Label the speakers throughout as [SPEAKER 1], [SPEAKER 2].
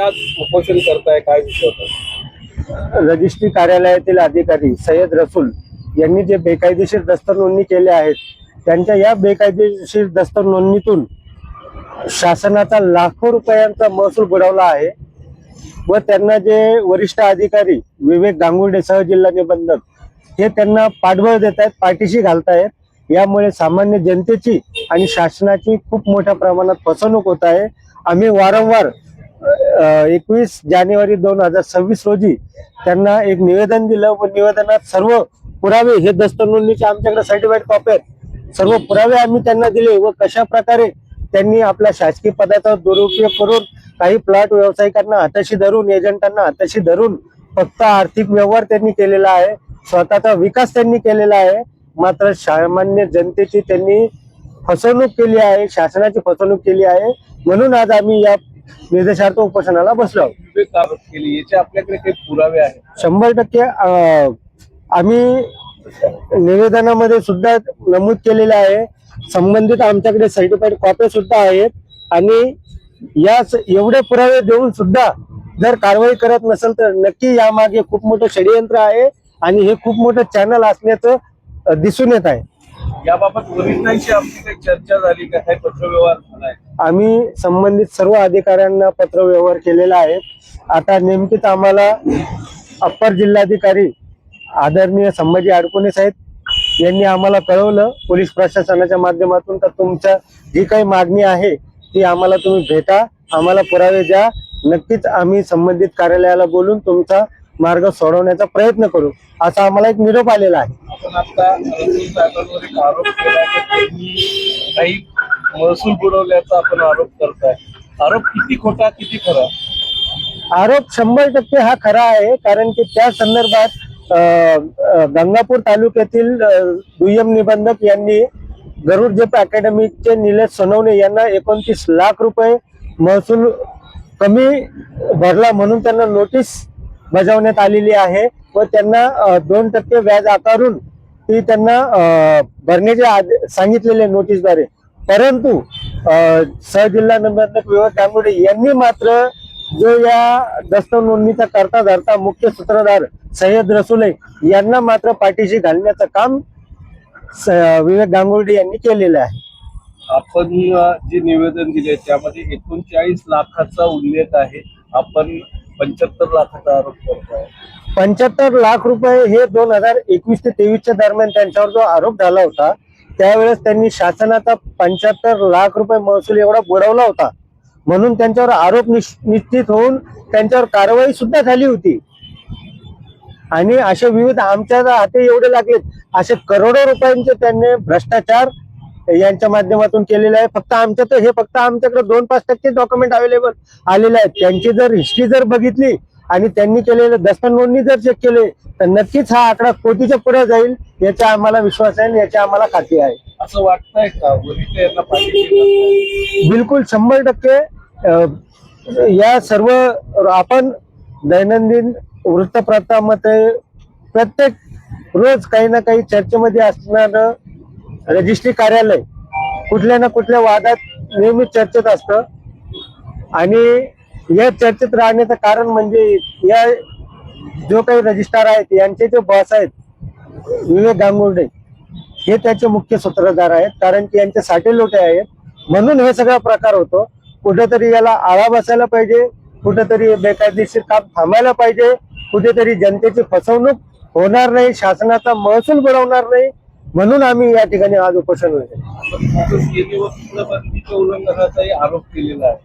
[SPEAKER 1] आज उपोषण करताय, काय विषय होता?
[SPEAKER 2] रजिस्ट्री कार्यालयातील अधिकारी सय्यद रसूल यांनी जे बेकायदेशीर दस्तर नोंदणी केल्या आहेत, त्यांच्या या बेकायदेशीर दस्तर नोंदणीतून शासनाचा लाखो रुपयांचा महसूल बुडवला आहे व त्यांना जे वरिष्ठ अधिकारी विवेक गांगुर्डे सहजिल्हा निबंधक हे त्यांना पाठबळ देत आहेत, पाठीशी घालतायत. यामुळे सामान्य जनतेची आणि शासनाची खूप मोठ्या प्रमाणात फसवणूक होत आहे. आम्ही वारंवार 21 जानेवारी 2026 रोजी त्यांना एक निवेदन दिलं व निवेदनात सर्व पुरावे, हे दस्तर नोंदणीचे आमच्याकडे सर्टिफाईड कॉपी आहेत, सर्व पुरावे आम्ही त्यांना दिले व कशा प्रकारे त्यांनी आपल्या शासकीय पदाचा दुरुपयोग करून काही प्लॉट व्यावसायिकांना हाताशी धरून, एजंटांना हाताशी धरून फक्त आर्थिक व्यवहार त्यांनी केलेला आहे, स्वतःचा विकास त्यांनी केलेला आहे. मात्र सामान्य जनतेची त्यांनी फसवणूक केली आहे, शासनाची फसवणूक केली आहे. म्हणून आज आम्ही या निर्देशार्थ उपोषणाला बसलो आहोत.
[SPEAKER 1] विवेक आरोप केली, याचे आपल्याकडे काही पुरावे आहेत?
[SPEAKER 2] 100% आम्ही निवेदनामध्ये सुद्धा नमूद केलेले आहे. संबंधित आमच्याकडे सर्टिफाईड कॉपी सुद्धा आहेत आणि या एवढे पुरावे देऊन सुद्धा जर कारवाई करत नसेल तर नक्की यामागे खूप मोठं षडयंत्र आहे आणि हे खूप मोठं चॅनल असण्याचं दिसून येत आहे.
[SPEAKER 1] याबाबत वरिष्ठांशी आमची काही चर्चा झाली का? काही पत्रव्यवहार झालाय?
[SPEAKER 2] आम्ही संबंधित सर्व अधिकाऱ्यांना पत्रव्यवहार केलेला आहे. आता नेमकीच आम्हाला अप्पर जिल्हाधिकारी आदरणीय संभाजी अडकोणे साहेब यांनी आम्हाला कळवलं पोलीस प्रशासनाच्या माध्यमातून, तर तुमच्या जी काही मागणी आहे ती आम्हाला तुम्ही भेटा, आम्हाला पुरावे द्या, नक्कीच आम्ही संबंधित कार्यालयाला बोलून तुमचा मार्ग सोडवण्याचा प्रयत्न करू, असा आम्हाला एक निरोप आलेला आहे.
[SPEAKER 1] आपण आता रसूल साहेबांवर एक आरोप केला की त्यांनी काही महसूल बुडवल्याचा आपण आरोप करताय. आरोप किती खोटा, किती खरा?
[SPEAKER 2] आरोप 100% हा खरा आहे. कारण की त्या संदर्भात गंगापूर तालुक्यातील दुय्यम निबंधक यांनी गरुड जेप अकॅडमीचे निलेश सोनवणे यांना 29 लाख रुपये महसूल कमी भरला म्हणून त्यांना नोटीस बजावण्यात आलेली आहे व त्यांना 2% व्याज आकारून ती त्यांना भरण्याचे सांगितलेले नोटीसद्वारे. परंतु सहजिल्हा निबंधक विवेक गांगुर्डे यांनी मात्र जो या दस्तर नोंदणीचा करता धरता मुख्य सूत्रधार सय्यद रसूल यांना मात्र पाठीशी घालण्याचं काम विवेक गांगुर्डे यांनी केलेलं आहे.
[SPEAKER 1] आपण जे निवेदन दिले त्यामध्ये 39 लाखाचा उल्लेख आहे, आपण 75 लाखाचा आरोप करताय.
[SPEAKER 2] 75 लाख रुपये हे 2021 ते 23च्या दरम्यान त्यांच्यावर जो आरोप झाला होता त्यावेळेस त्यांनी शासनाचा 75 लाख रुपये महसूल एवढा बुडवला होता, म्हणून त्यांच्यावर आरोप निश्चित होऊन त्यांच्यावर कारवाई सुद्धा झाली होती. आणि असे विविध आमच्या हाती एवढे लागलेत, असे करोडो रुपयांचे त्यांनी भ्रष्टाचार यांच्या माध्यमातून केलेले आहे. फक्त आमच्याकडे 2-5% डॉक्युमेंट अवेलेबल आलेले आहेत. त्यांची जर हिस्ट्री जर बघितली आणि त्यांनी केलेले दस्तर नोंदणी जर चेक केले तर नक्कीच हा आकडा कोटीच्या पुढे जाईल, याचा आम्हाला विश्वास आहे, याची आम्हाला खात्री आहे.
[SPEAKER 1] असं वाटतंय का वरिष्ठ यांना पाठीशी?
[SPEAKER 2] बिलकुल 100% या सर्व आपण दैनंदिन वृत्तपत्रामध्ये प्रत्येक रोज काही ना काही चर्चेमध्ये असणारं रजिस्ट्री कार्यालय कुठल्या ना कुठल्या वादात नेहमी चर्चेत असतं आणि या चर्चेत राहण्याचं कारण म्हणजे या जो काही रजिस्ट्रार आहेत यांचे जे बॉस आहेत विवेक गांगुर्डे हे त्याचे मुख्य सूत्रधार आहेत. कारण की यांचे साठे लोटे आहेत, म्हणून हे सगळा प्रकार होतो. कुठेतरी याला आळा बसायला पाहिजे, कुठेतरी बेकायदेशीर काम थांबायला पाहिजे, कुठेतरी जनतेची फसवणूक होणार नाही, शासनाचा महसूल बुडवणार नाही, म्हणून आम्ही या ठिकाणी आज उपोषण
[SPEAKER 1] उल्लंघनाचाही आरोप केलेला आहे.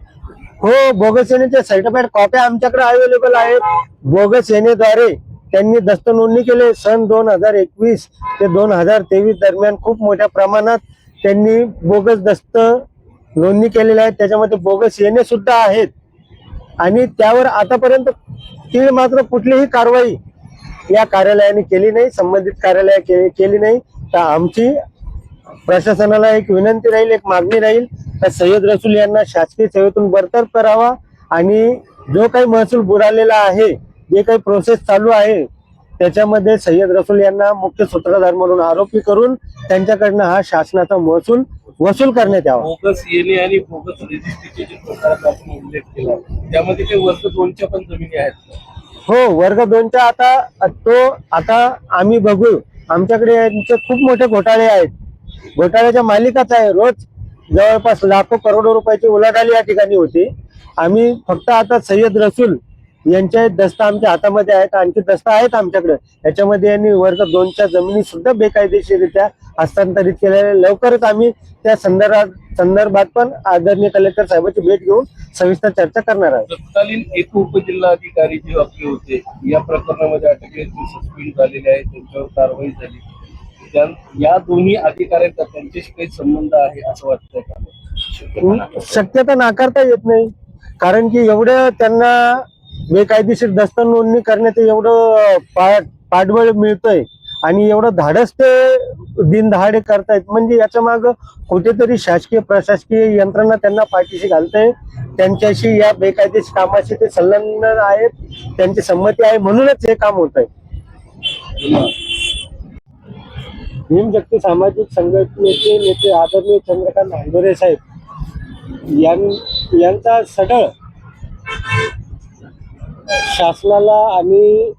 [SPEAKER 2] हो, बोगस सेनेच्या सर्टिफाईड कॉप्या आमच्याकडे अवेलेबल आहेत. बोगस सेनेद्वारे त्यांनी दस्तर नोंदणी केले. सन 2021 ते 2023 दरम्यान खूप मोठ्या प्रमाणात त्यांनी बोगस दस्त नोंदणी केलेल्या आहेत. त्याच्यामध्ये बोगस येणे सुद्धा आहेत आणि त्यावर आतापर्यंत ती मात्र कुठलीही कारवाई या कार्यालयाने केली नाही, संबंधित कार्यालय केली नाही. तर आमची प्रशासनाला एक विनंती राहील, एक मागणी राहील तर सय्यद रसूल यांना शासकीय सेवेतून बरतरफ करावा आणि जो काही महसूल बुडालेला आहे, जे काही प्रोसेस चालू आहे त्याच्यामध्ये सय्यद रसूल यांना मुख्य सूत्रधार म्हणून आरोपी करून त्यांच्याकडनं हा शासनाचा महसूल वसूल करण्यात यावा.
[SPEAKER 1] बोगस येणे आणि बोगस रजिस्ट्रीचे जे प्रकाराचा आपण उल्लेख केला त्यामध्ये काही वर्ग 2च्या पण जमिनी आहेत.
[SPEAKER 2] हो, वर्ग 2च्या आता आम्ही बघू, आमच्याकडे यांचे खूप मोठे घोटाळे आहेत. घोटाळ्याच्या मालिकाच आहे. रोज जवळपास लाखो करोडो रुपयाची उलाढाल या ठिकाणी होती. आम्ही फक्त आता सय्यद रसूल यांच्या दस्ता आमच्या हातामध्ये आहेत, आणखी दस्ता आहेत आमच्याकडे. याच्यामध्ये यांनी वर्ग 2च्या जमिनी सुद्धा बेकायदेशीररित्या हस्तांतरित केलेल्या. लवकरच आम्ही त्या संदर्भात पण आदरणीय कलेक्टर साहेबांची भेट घेऊन सविस्तर चर्चा करणार आहोत.
[SPEAKER 1] तत्कालीन एक उपजिल्हाधिकारी जे आपले होते या प्रकरणामध्ये अटकेत सस्पेंड झालेले आहेत, त्यांच्यावर कारवाई झाली. या दोन्ही अधिकाऱ्यांचा त्यांच्याशी काही संबंध आहे असं वाटतंय का?
[SPEAKER 2] शक्यता नाकारता येत नाही, कारण की एवढं त्यांना बेकायदेशीर दस्त नोंदणी करण्याचं एवढं पाठबळ मिळतंय आणि एवढं धाडस ते दिनदहाडे करतायत. म्हणजे याच्या माग कुठेतरी शासकीय प्रशासकीय यंत्रणा त्यांना पाठीशी घालते. त्यांच्याशी या बेकायदेशीर कामाशी ते संलग्न आहेत, त्यांची संमती आहे, म्हणूनच हे काम होत आहे. भीमशक्ती सामाजिक संघटनेचे नेते आदरणीय चंद्रकांत हंजोरे साहेब यांचा सढळ शासनाला आणि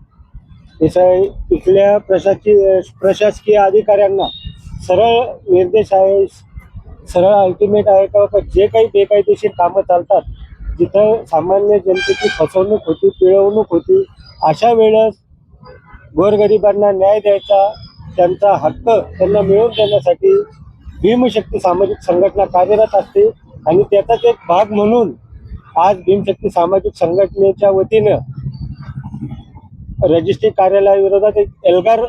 [SPEAKER 2] इथल्या प्रशासकीय अधिकाऱ्यांना सरळ निर्देश आहे, सरळ अल्टिमेट आहे का जे काही बेकायदेशीर कामं चालतात, जिथं सामान्य जनतेची फसवणूक होती, पिळवणूक होती, अशा वेळेस गोरगरिबांना न्याय द्यायचा, त्यांचा हक्क त्यांना मिळवून देण्यासाठी भीमशक्ती सामाजिक संघटना कार्यरत असते. आणि त्याचाच एक भाग म्हणून आज भीमशक्ती सामाजिक संघटनेच्या वतीनं रजिस्ट्री कार्यालयाविरोधात एक एल्गार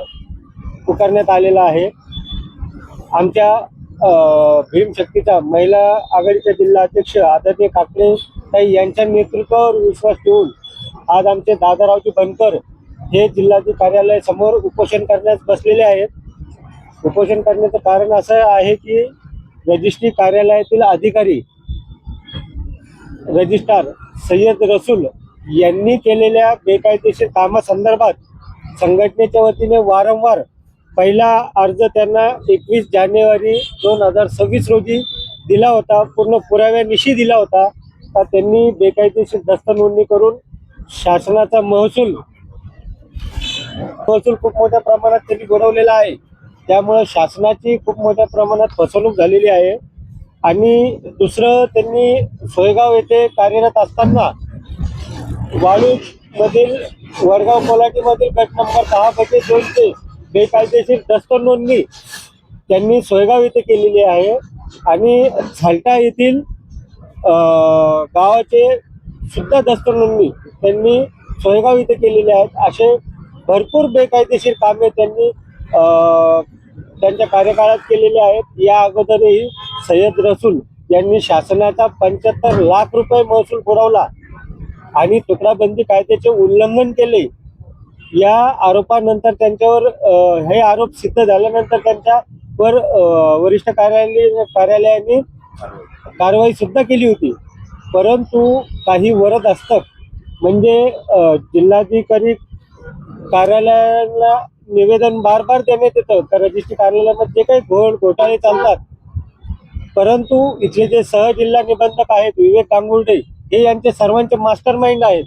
[SPEAKER 2] पुकारण्यात आलेला आहे. आमच्या भीमशक्तीच्या महिला आघाडीच्या जिल्हा अध्यक्ष आदरणीय काकडे ताई यांच्या नेतृत्वावर विश्वास ठेवून आज आमचे दादारावजी बनकर हे जिल्हाधिकारी कार्यालय समोर उपोषण करण्यास बसलेले आहेत. उपोषण करण्याचं कारण असं आहे की रजिस्ट्री कार्यालयातील अधिकारी रजिस्ट्रार सय्यद रसूल यांनी केलेल्या बेकायदेशीर कामासंदर्भात संघटनेच्या वतीने वारंवार पहिला अर्ज त्यांना 21 जानेवारी 2026 रोजी दिला होता, पूर्ण पुराव्यानिशी दिला होता. तर त्यांनी बेकायदेशीर दस्त नोंदणी करून शासनाचा महसूल खूप मोठ्या प्रमाणात त्यांनी बुडवलेला आहे. त्यामुळे शासनाची खूप मोठ्या प्रमाणात फसवणूक झालेली आहे. आणि दुसरं, त्यांनी सोयगाव येथे कार्यरत असताना वाळूमधील वडगाव कोलाटीमधील गट नंबर 6/2 बेकायदेशीर दस्त नोंदणी त्यांनी सोयगाव येथे केलेली आहे. आणि झालटा येथील गावाचे सुद्धा दस्त नोंदणी त्यांनी सोयगाव येथे केलेली आहेत. असे भरपूर बेकायदेशीर कामे त्यांनी त्यांच्या कार्यकाळात केलेले आहेत. या अगोदरही सय्यद रसूल यांनी शासनाचा 75 लाख रुपये महसूल पुरवला आणि तुकडाबंदी कायद्याचे उल्लंघन केले. या आरोपानंतर त्यांच्यावर हे आरोप सिद्ध झाल्यानंतर त्यांच्यावर वरिष्ठ कार्यालयाने कारवाई सुद्धा केली होती. परंतु काही वरद असतं, म्हणजे जिल्हाधिकारी कार्यालयाला निवेदन बार देण्यात येतं तर रजिस्ट्री कार्यालयामध्ये जे काही घोटाळे चालतात, परंतु इथले जे सहजिल्हा निबंधक आहेत विवेक गांगुर्डे हे यांचे सर्वांचे मास्टर माइंड आहेत.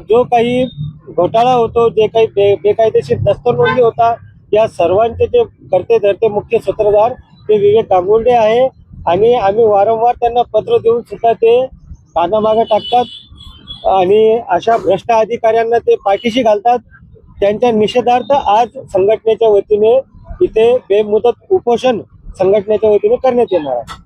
[SPEAKER 2] जो काही घोटाळा होतो, जे काही बेकायदेशीर दस्त नोंदणी होता, या सर्वांचे जे करते धरते मुख्य सूत्रधार ते विवेक गांगुर्डे आहे. आणि आम्ही वारंवार त्यांना पत्र देऊन सुद्धा ते कानामागे टाकतात आणि अशा भ्रष्ट अधिकाऱ्यांना ते पाठीशी घालतात. त्यांच्या निषेधार्थ आज संघटनेच्या वतीने इथे बेमुदत उपोषण संघटनेच्या वतीने करण्यात येणार आहे.